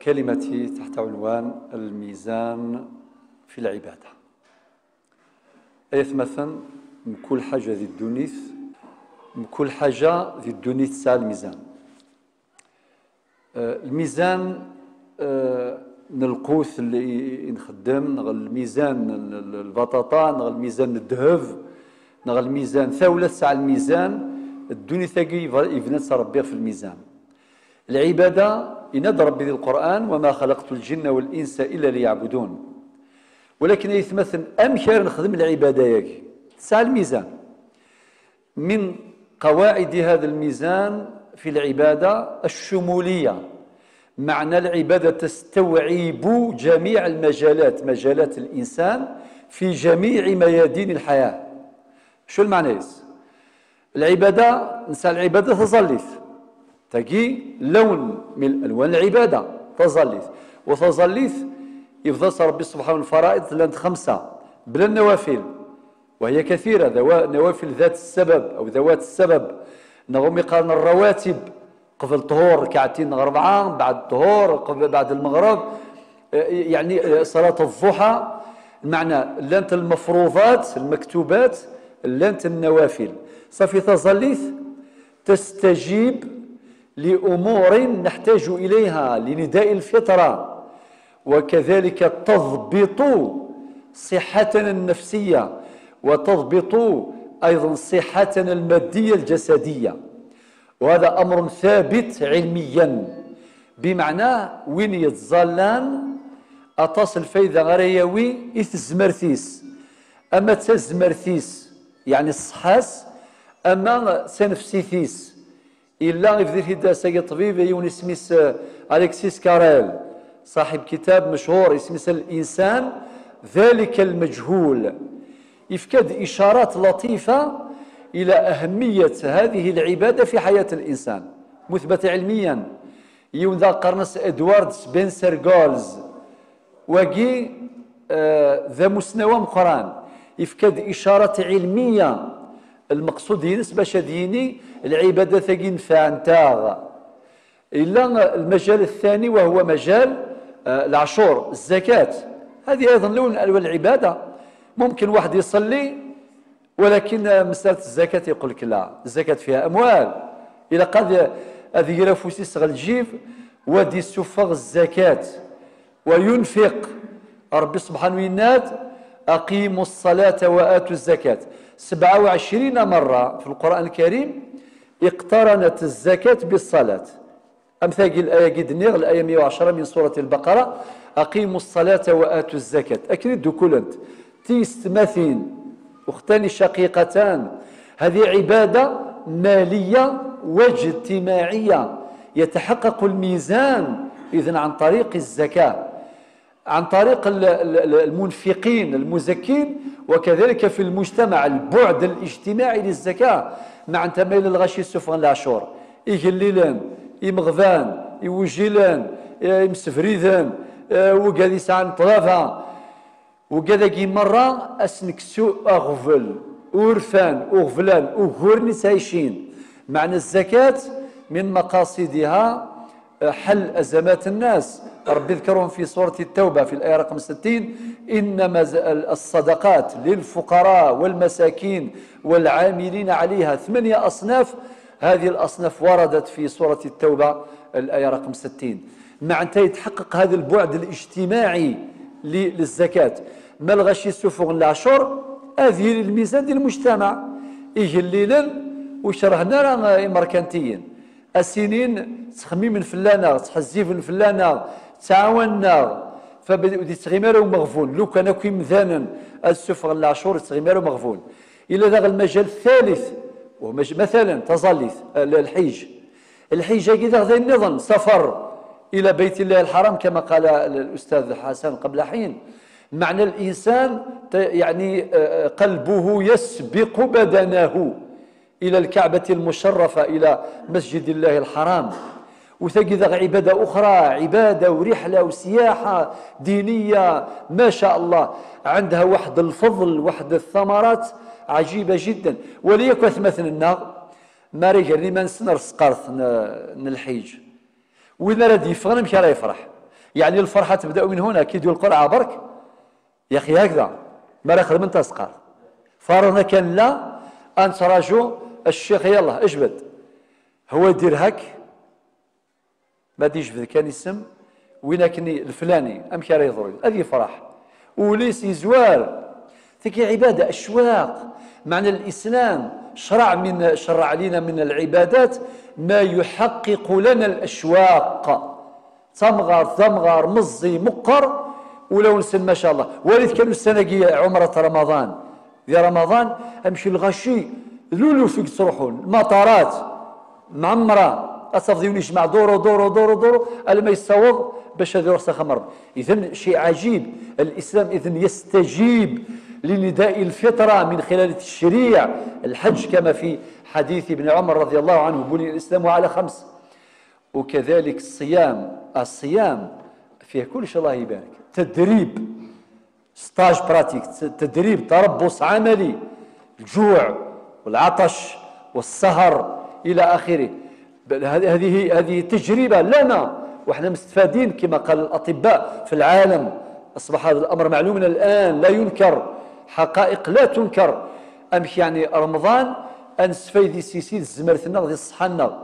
كلمتي تحت عنوان الميزان في العبادة. مثلا من كل حاجة ذي الدنيث، من كل حاجة ذي الدنيث تسعى الميزان. الميزان نلقوث اللي نخدم، نغ الميزان البطاطا، نغ الميزان الذهب، نغ الميزان ثولة تسعى الميزان. الدنيا ثاقي يبنات ربي في الميزان. العبادة ينادى ربي ذي القرآن: وما خلقت الجن والإنس إلا ليعبدون. ولكن يتمثل أمكار نخدم العبادة ياكي تسعى الميزان. من قواعد هذا الميزان في العبادة الشمولية، معنى العبادة تستوعب جميع المجالات، مجالات الإنسان في جميع ميادين الحياة. شو المعنى؟ العبادة نسعى العبادة تظلث تجي لون من ألوان العبادة تظلث، وتظلث يفضل ربي سبحانه الفرائض لأن 5 بلا النوافل، وهي كثيرة، نوافل ذات السبب أو ذوات السبب. نغم يقارن الرواتب قبل الطهور 2 4، بعد الطهور بعد المغرب، يعني صلاة الضحى. المعنى لانت المفروضات المكتوبات، لانت النوافل. صافي تظلث تستجيب لأمور نحتاج إليها لنداء الفطرة، وكذلك تضبط صحتنا النفسية، وتضبط أيضا صحتنا المادية الجسدية. وهذا أمر ثابت علميا، بمعنى وين يتظلان أتصل فايدة غريوي إثزمرثيس، أما تزمرثيس يعني الصحاس، أما سنفسيثيس. إلا يفضل هداسة طبيب يون اسميس أليكسيس كاريل، صاحب كتاب مشهور اسمه الإنسان ذلك المجهول، يفكد إشارات لطيفة إلى أهمية هذه العبادة في حياة الإنسان، مثبتة علميا. يون ذا قرنس إدوارد سبنسر جولز وقي ذا مستوى مقران، يفكد إشارات علمية. المقصود ينس باش ديني العبادة ثقين فانتاغ. إلا المجال الثاني وهو مجال العشور، الزكاة. هذه أيضا لون من ألوان العبادة. ممكن واحد يصلي ولكن مسألة الزكاة يقول لك لا، الزكاة فيها أموال. إلا قد هذه يرفوسي صغل الجيف ودي السفغ الزكاة وينفق. ربي سبحانه يناد: أقيموا الصلاة وآتوا الزكاة. 27 مرة في القرآن الكريم اقترنت الزكاة بالصلاة. أمثال الآية قد نغ الآية 110 من سورة البقرة: أقيموا الصلاة وآتوا الزكاة. أكيد دوكولنت تيست مثين أختان شقيقتان. هذه عبادة مالية واجتماعية يتحقق الميزان إذن عن طريق الزكاة، عن طريق المنفقين المزكين، وكذلك في المجتمع البعد الاجتماعي للزكاة مع تميل الغشي السفغان العشور. يقللان يمغذان يوجلان يمسفريذان وقال يسعان طرافة وقال مرة أسنكسو أغفل أورفان أغفلان أغورني سايشين. معنى الزكاة من مقاصدها حل أزمات الناس. ربي ذكرهم في سورة التوبة في الآية رقم 60: إنما الصدقات للفقراء والمساكين والعاملين عليها. 8 أصناف، هذه الأصناف وردت في سورة التوبة الآية رقم 60. معنى يتحقق هذا البعد الاجتماعي للزكاة. ما الغشي السفغ العشر هذه الميزان ديال المجتمع. يجليلا وشرهنا راه مركنتيين السنين تخميم فلانا تحزيف فلانا تعاوننا فبدي تغيمارو مغفول. لو كان كي مثلا السفغ العشور تغيمارو مغفول. الى ذا المجال الثالث مثلا تظلث الحج. الحج كذا ذا النظام سفر الى بيت الله الحرام كما قال الاستاذ حسن قبل حين. معنى الانسان يعني قلبه يسبق بدنه إلى الكعبة المشرفة، إلى مسجد الله الحرام. وثقي عبادة أخرى، عبادة ورحلة وسياحة دينية ما شاء الله، عندها واحد الفضل واحد الثمرات عجيبة جدا. وليكن مثلا ما رجع لي ما نسنر سقرت الحج وين راه يفغن مشي راه يفرح. يعني الفرحة تبدأ من هنا، كي يدير القرعة برك يا أخي هكذا ما راه خدم انت سقار. فارنا كان لا أنت راجو الشيخ يلا اجبد هو يدير هك ما يجبد كان اسم وين كني الفلاني امشي راه يضرب هذه فرح وليس يزوار تكي عبادة أشواق. معنى الإسلام شرع علينا من العبادات ما يحقق لنا الأشواق. تمغار مزي مقر ولو نسن ما شاء الله. وليد كانوا السنة عمرة رمضان في رمضان امشي الغشي لولو فيك تروحون المطارات معمرة أصفضيون يجمع دورو ألما يصوض باش هذا يروح خمر. إذن شيء عجيب الإسلام إذن يستجيب لنداء الفطرة من خلال التشريع. الحج كما في حديث ابن عمر رضي الله عنه بني الإسلام على 5. وكذلك الصيام فيه كل شيء الله يبارك. تدريب ستاج براتيك تدريب تربص عملي الجوع والعطش والسهر إلى آخره. هذه تجربة لنا وإحنا مستفادين كما قال الأطباء في العالم. أصبح هذا الأمر معلوما الآن لا ينكر حقائق لا تنكر. أمشي يعني رمضان أنسفيدي سيسيد الزمرثنا غادي الصحنا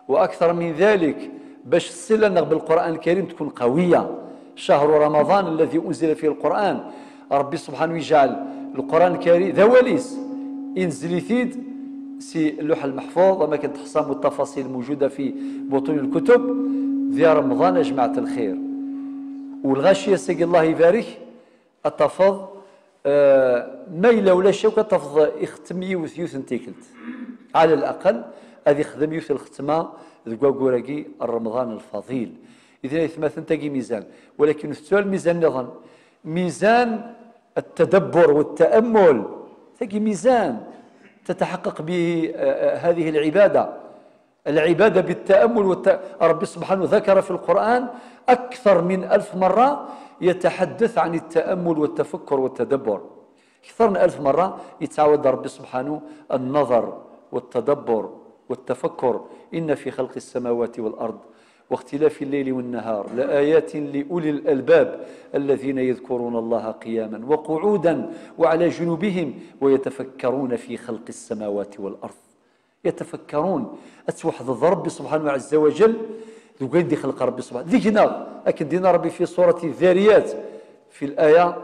وأكثر من ذلك باش الصلة بالقرآن الكريم تكون قوية. شهر رمضان الذي أنزل فيه القرآن ربي سبحانه يجعل القرآن الكريم ذواليس ينزل يثيد سي اللوح المحفوظ وما كانت تحصام التفاصيل موجودة في بطون الكتب ذي رمضان جماعة الخير. والغاشية سيق الله يبارك التفض ميلة ولا شيء وكتفض يختم يوث انتيكلت على الأقل هذه خدم يوث الختمة ذكواكوراكي الرمضان الفضيل. إذن يثمثن تاقي ميزان ولكن السؤال ميزان نظن ميزان التدبر والتأمل تاقي ميزان تتحقق به هذه العبادة بالتأمل ربي سبحانه ذكر في القرآن أكثر من 1000 مرة يتحدث عن التأمل والتفكر والتدبر. أكثر من 1000 مرة يتعود ربي سبحانه النظر والتدبر والتفكر. إن في خلق السماوات والأرض واختلاف الليل والنهار لآيات لأولي الألباب الذين يذكرون الله قياما وقعودا وعلى جنوبهم ويتفكرون في خلق السماوات والأرض. يتفكرون أتوحد ربي سبحانه عز وجل ذوقين دي خلق ربي سبحانه ذيكنا أكد دينا ربي في سورة الذاريات في الآية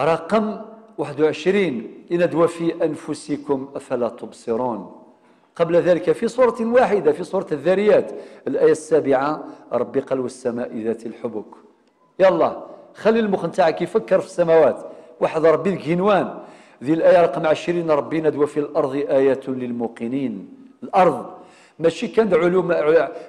رقم 21 إن في أنفسكم أفلا تبصرون. قبل ذلك في سورة واحدة في سورة الذاريات الآية 7 ربي قال والسماء ذات الحبك. يلا خلي المخ نتاعك يفكر في السماوات واحد ربي الكينوان. ذي الآية رقم 20 ربي ندوى في الأرض آيات للموقنين. الأرض ماشي كان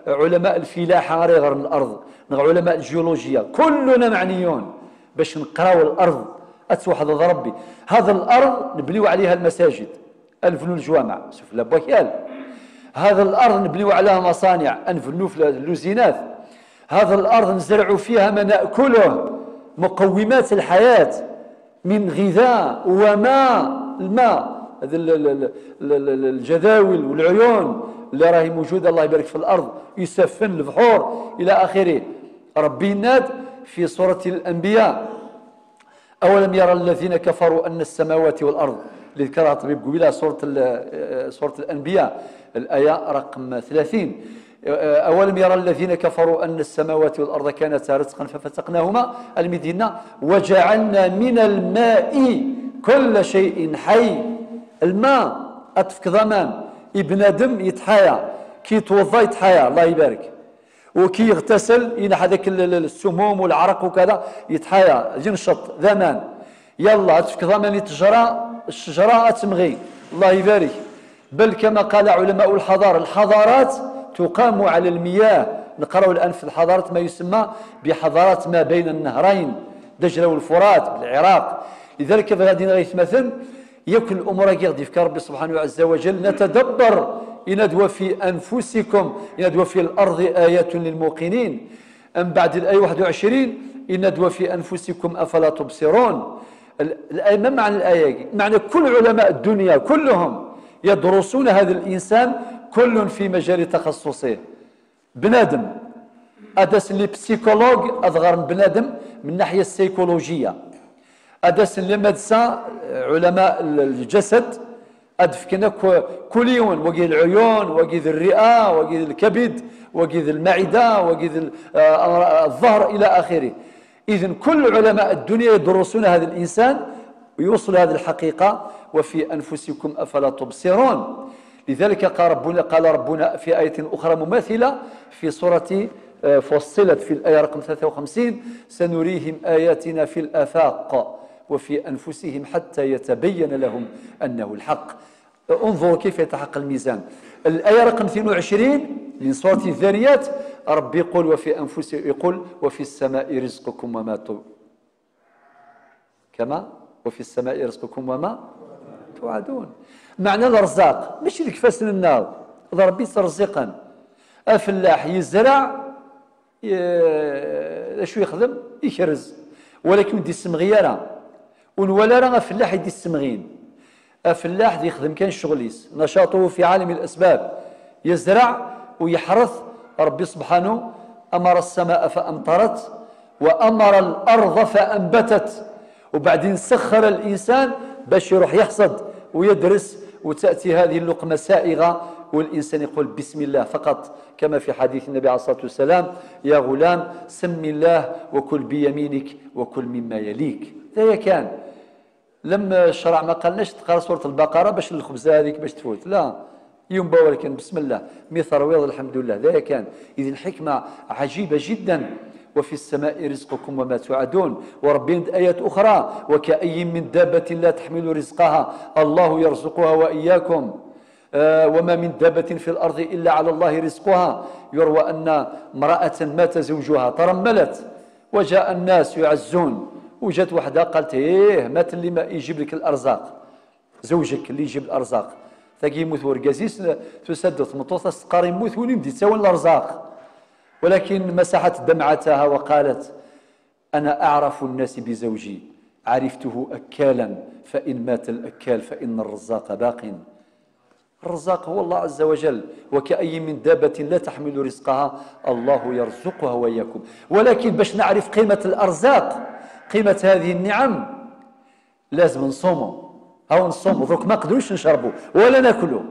علماء الفلاحة غير من الأرض علماء الجيولوجيا كلنا معنيون باش نقراو الأرض أتوحد ربي. هذا الأرض نبنيو عليها المساجد أنفنوا الجوامع شوف لابوكيال. هذا الأرض نبنيو عليها مصانع أنفنوا في اللوزينات. هذا الأرض نزرعوا فيها ما نأكله مقومات الحياة من غذاء وماء الماء هذا الجداول والعيون اللي راهي موجودة الله يبارك في الأرض يسفن البحور إلى آخره. ربي ناد في سورة الأنبياء أولم يرى الذين كفروا أن السماوات والأرض اللي ذكرها طبيب قبيلة سورة الأنبياء الآية رقم 30 أولم يرى الذين كفروا أن السماوات والأرض كانتا رتقا ففتقناهما المدينة وجعلنا من الماء كل شيء حي. الماء أطفك ضمان ابن آدم يتحايا كي يتوضا يتحايا الله يبارك وكي يغتسل ينحى هذاك السموم والعرق وكذا يتحايا ينشط ضمان. يلا أطفك ضمان الشجرة تمغي الله يبارك. بل كما قال علماء الحضارات تقام على المياه. نقرأ الآن في الحضارات ما يسمى بحضارات ما بين النهرين دجلة والفرات بالعراق. لذلك غادي غيتمثل يكن الأمور غادي في ربي سبحانه عز وجل نتدبر إن في أنفسكم إن في الأرض آيات للموقنين. أم بعد الآية 21 إن في أنفسكم أفلا تبصرون. الآية ما معنى الآية؟ معنى كل علماء الدنيا كلهم يدرسون هذا الإنسان كل في مجال تخصصه. بنادم أدس اللي بسيكولوج أصغر من بنادم من الناحية السيكولوجية، أدس اللي مدسة علماء الجسد أدفكنا كل يوم وقيد العيون وقيد الرئة وقيد الكبد وقيد المعدة وقيد الظهر إلى آخره. إذن كل علماء الدنيا يدرسون هذا الإنسان ويوصل هذه الحقيقة. وفي أنفسكم أفلا تبصرون. لذلك قال ربنا في آية أخرى مماثلة في سورة فصلت في الآية رقم 53: سنريهم آياتنا في الآفاق وفي أنفسهم حتى يتبين لهم أنه الحق. انظروا كيف يتحقق الميزان. الآية رقم 22 من سورة الذاريات ربي يقول وفي أنفسهم، يقول وفي السماء رزقكم وما كما وفي السماء رزقكم وما توعدون. معنى الرزاق ماشي لك فاسن النار، ربي ترزقا. الفلاح يزرع شو يخدم يكرز، ولكن يدي السمغيره ولا راه فلاح يدي السمغين. الفلاح يخدم كان شغليس، نشاطه في عالم الاسباب، يزرع ويحرث. ربي سبحانه امر السماء فامطرت وامر الارض فانبتت، وبعدين سخر الانسان باش يروح يحصد ويدرس، وتاتي هذه اللقمه سائغه والإنسان يقول بسم الله فقط، كما في حديث النبي عليه الصلاة والسلام: يا غلام سم الله وكل بيمينك وكل مما يليك. هذا كان لما الشرع ما قالناش تقرا سورة البقرة باش الخبزة هذيك باش تفوت، لا، يوم ولكن بسم الله ميثرويض الحمد لله. هذا كان. إذن الحكمة عجيبة جدا. وفي السماء رزقكم وما توعدون. وربنا آيات أخرى: وكأي من دابة لا تحمل رزقها الله يرزقها وإياكم وما من دابة في الأرض إلا على الله رزقها. يروى أن امرأة مات زوجها ترملت وجاء الناس يعزون، وجات وحدة قالت مات اللي ما يجيب لك الأرزاق، زوجك اللي يجيب الأرزاق. ثاقي يموت ورقازيس تسد ثمطوطة سقار يموت وين يمدي تساوي الأرزاق. ولكن مسحت دمعتها وقالت: أنا أعرف الناس بزوجي، عرفته أكالا، فإن مات الأكال فإن الرزاق باق. الرزاق هو الله عز وجل. وكأي من دابة لا تحمل رزقها الله يرزقها وإياكم. ولكن باش نعرف قيمة الأرزاق، قيمة هذه النعم، لازم نصوموا. أو نصوموا دروك ما نقدروش نشربوا ولا ناكلوا.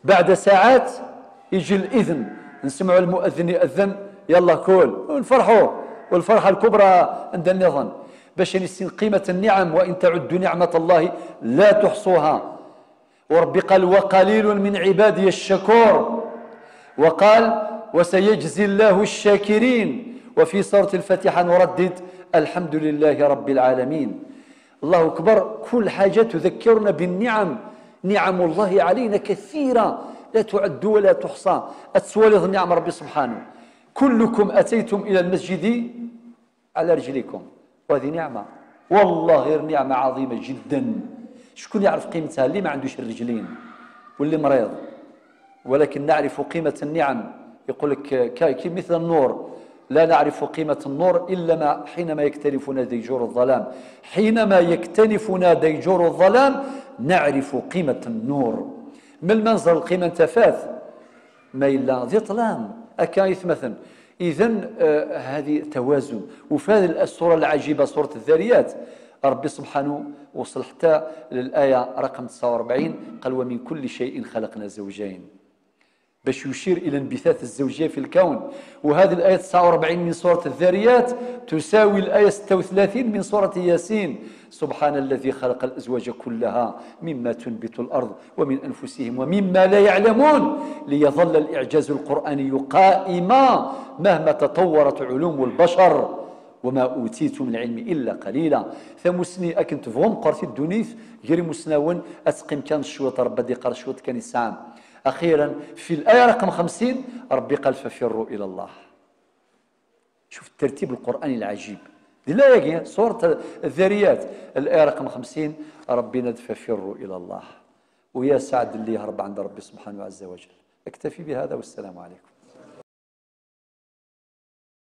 بعد ساعات يجي الإذن، نسمعوا المؤذن يأذن، يلا كل ونفرحوا. والفرحة الكبرى عند النظام باش نسين قيمة النعم. وإن تعدوا نعمة الله لا تحصوها. وربي قال: وقليل من عبادي الشكور. وقال: وسيجزي الله الشاكرين. وفي سورة الفاتحة نردد: الحمد لله رب العالمين. الله أكبر. كل حاجة تذكرنا بالنعم. نعم الله علينا كثيرة لا تعد ولا تحصى. أتسولظ نعم ربي سبحانه. كلكم أتيتم إلى المسجد على رجلكم، وهذه نعمة والله، غير نعمة عظيمة جدا. شكون يعرف قيمتها؟ اللي ما عندوش الرجلين واللي مريض. ولكن نعرف قيمة النعم. يقول لك مثل النور، لا نعرف قيمة النور إلا حينما يكتنفنا ديجور الظلام. حينما يكتنفنا ديجور الظلام نعرف قيمة النور. من المنظر القيمة تفاث ما إلا ذي ظلام أكايث مثلا. إذن هذه توازن. وفي هذه السورة العجيبة سورة الذاريات ربي سبحانه وصل حتى للآية رقم 49 قال: ومن كل شيء خلقنا زوجين، باش يشير إلى انبثاث الزوجية في الكون. وهذه الآية 49 من سورة الذاريات تساوي الآية 36 من سورة ياسين: سبحان الذي خلق الأزواج كلها مما تنبت الأرض ومن أنفسهم ومما لا يعلمون ليظل الإعجاز القرآني قائما مهما تطورت علوم البشر وما أوتيت من العلم إلا قليلا. ثمسني أكنت فهم قرتي الدنيث غير مسناون أتقيم كان الشوط ربي دي قال الشوط كان يسعام. أخيرا في الآية رقم 50 ربي قال: ففروا إلى الله. شوف الترتيب القرآني العجيب. لا سورة الذاريات الآية رقم 50 ربي ند ففروا إلى الله. ويا سعد اللي يهرب عند ربي سبحانه عز وجل. أكتفي بهذا والسلام عليكم.